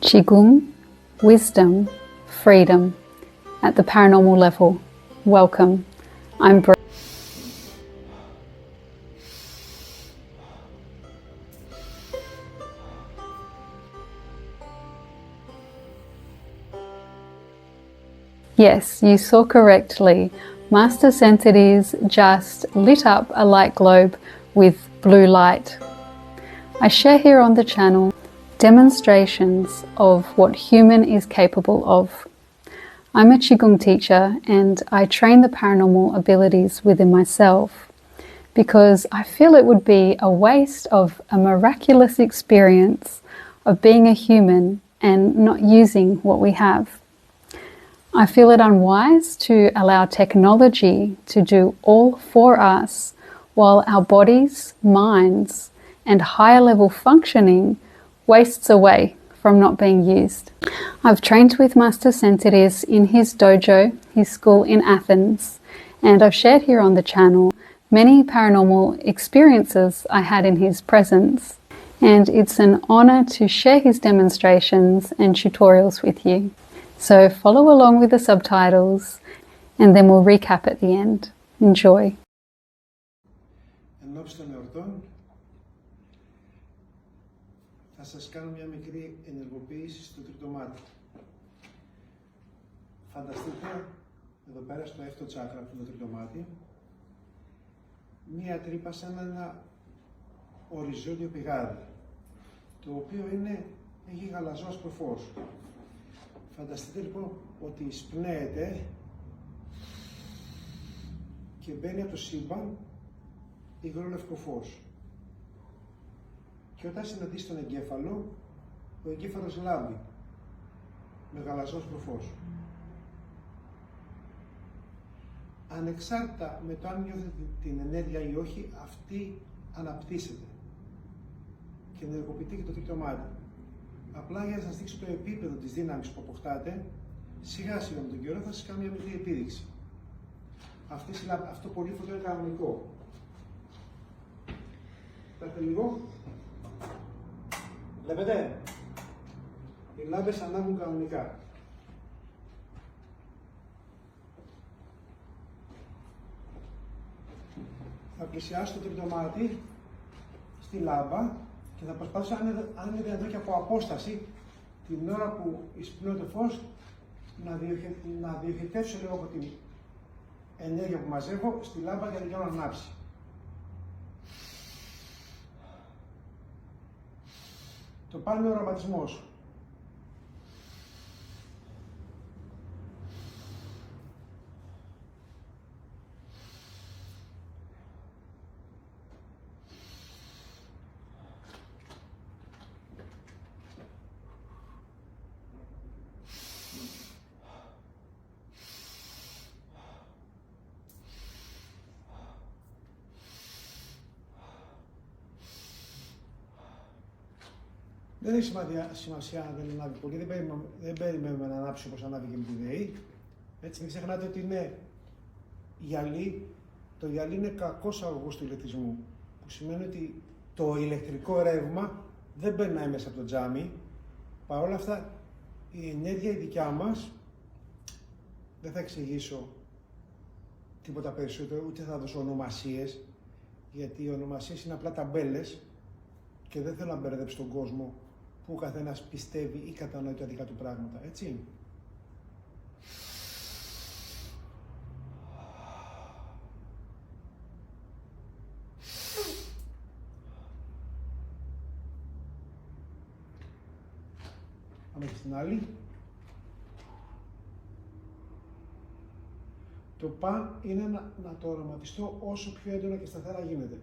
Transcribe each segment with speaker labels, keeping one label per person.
Speaker 1: Qigong, wisdom, freedom at the paranormal level. Welcome. I'm Bree. Yes, you saw correctly. Master Sensitives just lit up a light globe with blue light. I share here on the channel demonstrations of what human is capable of. I'm a Qigong teacher and I train the paranormal abilities within myself because I feel it would be a waste of a miraculous experience of being a human and not using what we have. I feel it unwise to allow technology to do all for us while our bodies, minds, and higher level functioning wastes away from not being used. I've trained with Master Sensitives in his dojo, his school in Athens, and I've shared here on the channel many paranormal experiences I had in his presence. And it's an honor to share his demonstrations and tutorials with you. So follow along with the subtitles and then we'll recap at the end. Enjoy.
Speaker 2: Θα σας κάνω μια μικρή ενεργοποίηση στο τρίτο μάτι. Φανταστείτε, εδώ πέρα στο έκτο τσάκρα που είναι το τρίτο μάτι, μία τρύπα σαν ένα οριζόντιο πηγάδι, το οποίο έχει γαλαζόσπρο φως. Φανταστείτε λοιπόν ότι εισπνέεται και μπαίνει από το σύμπαν υγρό λευκό φως. Και όταν συναντήσει τον εγκέφαλο, ο εγκέφαλος λάμπει με γαλαζόσπρο φως. Ανεξάρτητα με το αν νιώθετε την ενέργεια ή όχι, αυτή αναπτύσσεται και ενεργοποιείται και το τρίτο μάτι. Απλά για να σας δείξω το επίπεδο της δύναμης που αποκτάτε, σιγά σιγά με τον καιρό θα σας κάνω μια μικρή επίδειξη. Αυτό πολύ φωτό είναι κανονικό. Κοιτάξτε λίγο. Βλέπετε, οι λάμπες ανάβουν κανονικά. Θα πλησιάσω το τρίτο μάτι στη λάμπα και θα προσπαθήσω, αν είναι δυνατόν και από απόσταση, την ώρα που εισπνέω το φως, να διοχετεύσω λίγο από την ενέργεια που μαζεύω στη λάμπα για να την κάνω να ανάψει. Το πάνω είναι ο οραματισμός. Δεν έχει σημασία αν δεν ανάβει πολύ, δεν περιμένουμε να ανάψει όπως ανάβει και με τη ΔΕΗ. Έτσι, μην ξεχνάτε ότι είναι γυαλί. Το γυαλί είναι κακός αγωγός του ηλεκτρισμού, που σημαίνει ότι το ηλεκτρικό ρεύμα δεν περνάει μέσα από το τζάμι. Παρ' όλα αυτά, η ενέργεια η δικιά μας, δεν θα εξηγήσω τίποτα περισσότερο, ούτε θα δώσω ονομασίες, γιατί οι ονομασίες είναι απλά ταμπέλες και δεν θέλω να μπερδέψω τον κόσμο που ο καθένας πιστεύει ή κατανοεί τα δικά του πράγματα, έτσι. Πάμε και στην άλλη. Το παν είναι να το οραματιστώ όσο πιο έντονα και σταθερά γίνεται.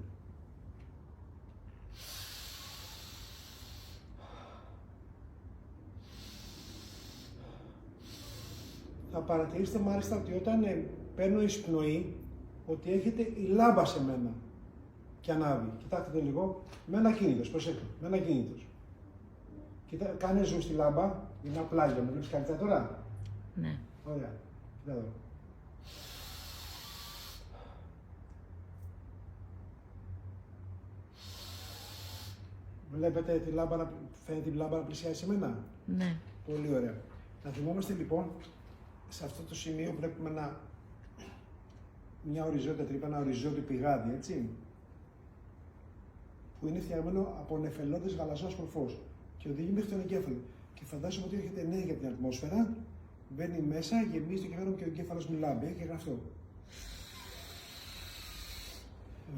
Speaker 2: Θα παρατηρήσετε μάλιστα ότι όταν παίρνω εισπνοή, ότι έρχεται η λάμπα σε μένα και ανάβει. Κοιτάξτε το λίγο, με ένα κίνητος, προσέξτε, με ένα κίνητος. Κάνε ζου στη λάμπα, είναι ένα πλάγιο, με βλέπεις καλύτερα τώρα.
Speaker 3: Ναι.
Speaker 2: Ωραία, κοίτα εδώ. Βλέπετε τη λάμπα, φαίνεται τη λάμπα να πλησιάζει σε μένα.
Speaker 3: Ναι.
Speaker 2: Πολύ ωραία. Να θυμόμαστε λοιπόν, σε αυτό το σημείο βλέπουμε μια οριζόντια τρύπα, ένα οριζόντιο πηγάδι, έτσι, που είναι φτιαγμένο από νεφελώδες γαλαζιάσπρο φως και οδηγεί μέχρι τον εγκέφαλο. Και φαντάζομαι ότι έρχεται ενέργεια από την ατμόσφαιρα, μπαίνει μέσα, γεμίζει το κεφάλαιο και ο εγκέφαλος μου λάμπει και γραφτό.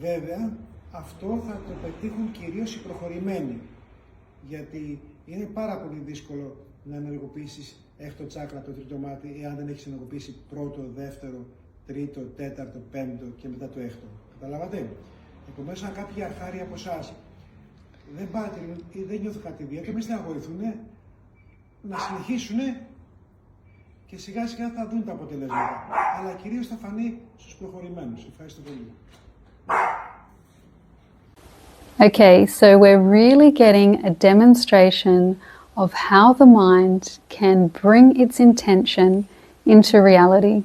Speaker 2: Βέβαια, αυτό θα το πετύχουν κυρίως οι προχωρημένοι, γιατί είναι πάρα πολύ δύσκολο να ενεργοποιήσεις έκτο τσάκρα το τρίτο μάτι, εάν δεν έχεις ενεργοποιήσει πρώτο, δεύτερο, τρίτο, τέταρτο, πέμπτο και μετά το έκτο. Καταλάβατε? Επομένως, αν κάποιοι αρχάροι από εσάς δεν παρατηρούν ή δεν νιώθουν κάτι ιδιαίτερο, μην στεναχωρηθούν, να συνεχίσουν και σιγά σιγά θα δουν τα αποτελέσματα. Αλλά κυρίως θα φανεί στους προχωρημένους. Ευχαριστώ πολύ.
Speaker 1: Okay, so we're really getting a demonstration of how the mind can bring its intention into reality.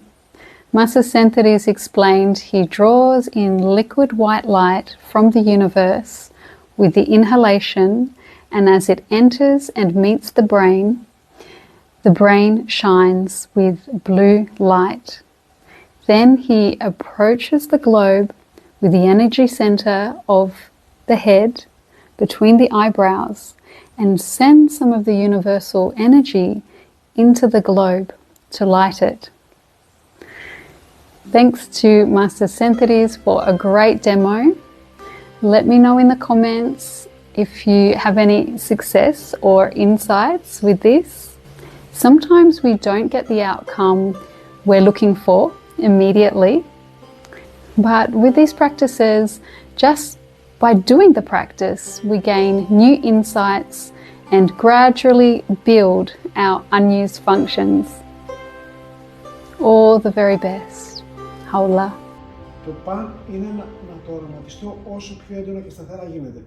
Speaker 1: Master Senthiris explained he draws in liquid white light from the universe with the inhalation, and as it enters and meets the brain shines with blue light. Then he approaches the globe with the energy center of the head between the eyebrows and sends some of the universal energy into the globe to light it. Thanks to Master Senthiris for a great demo. Let me know in the comments if you have any success or insights with this. Sometimes we don't get the outcome we're looking for immediately, but with these practices, just by doing the practice, we gain new insights and gradually build our unused functions. All the very best. Haula.
Speaker 2: Το παν είναι να το οραματιστώ όσο πιο έντονα και σταθερά γίνεται.